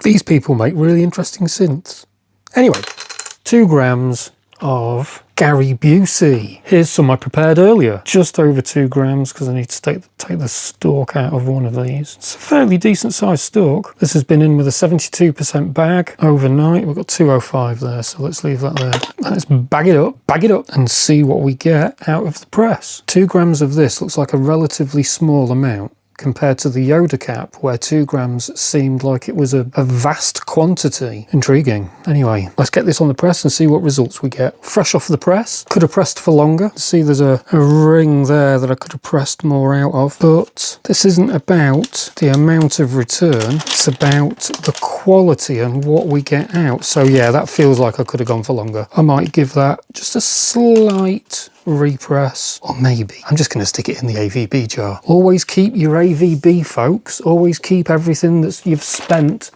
These people make really interesting synths. Anyway, 2 grams of Gary BUSEY. Here's some I prepared earlier. Just over 2 grams because I need to take the stalk out of one of these. It's a fairly decent sized stalk. This has been in with a 72% bag overnight. We've got 205 there, so let's leave that there. Let's bag it up and see what we get out of the press. 2 grams of this looks like a relatively small amount compared to the Yoda cap, where 2 grams seemed like it was a vast quantity. Intriguing. Anyway, let's get this on the press and see what results we get. Fresh off the press. Could have pressed for longer. See, there's a ring there that I could have pressed more out of, but this isn't about the amount of return, it's about the quality and what we get out. So yeah, that feels like I could have gone for longer. I might give that just a slight repress, or maybe I'm just going to stick it in the AVB jar. Always keep your AVB, folks. Always keep everything that you've spent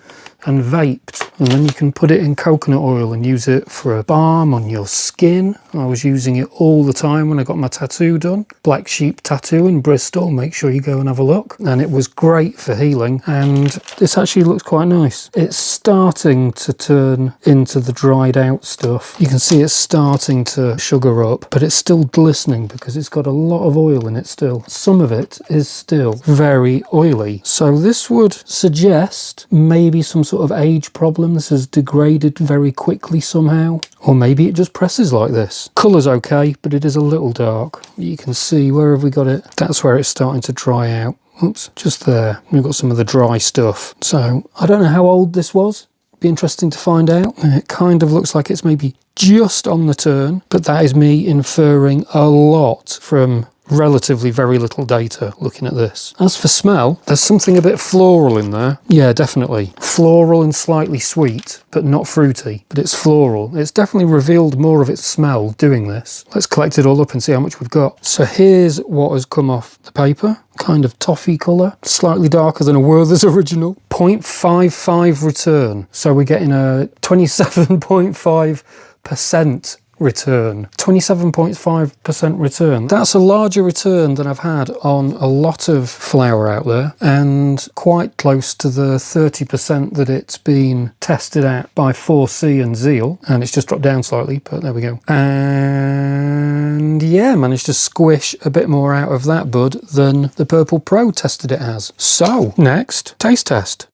and vaped, and then you can put it in coconut oil and use it for a balm on your skin. I was using it all the time when I got my tattoo done. Black Sheep Tattoo in Bristol, make sure you go and have a look. And it was great for healing, and this actually looks quite nice. It's starting to turn into the dried out stuff. You can see it's starting to sugar up, but it's still glistening because it's got a lot of oil in it still. Some of it is still very oily. So this would suggest maybe some sort of age problem. This has degraded very quickly somehow, or maybe it just presses like this. Colour's okay, but it is a little dark. You can see, where have we got it? That's where it's starting to dry out. Oops, just there. We've got some of the dry stuff. So I don't know how old this was. Be interesting to find out. It kind of looks like it's maybe just on the turn, but that is me inferring a lot from relatively very little data looking at this. As for smell, there's something a bit floral in there. Yeah, definitely. Floral and slightly sweet, but not fruity, but it's floral. It's definitely revealed more of its smell doing this. Let's collect it all up and see how much we've got. So here's what has come off the paper. Kind of toffee colour, slightly darker than a Werther's original. 0.55 return. So we're getting a 27.5% return. 27.5% return. That's a larger return than I've had on a lot of flour out there, and quite close to the 30% that it's been tested at by 4C and Xeal, and it's just dropped down slightly, but there we go. And yeah, managed to squish a bit more out of that bud than the Purple Pro tested it as. So next, taste test.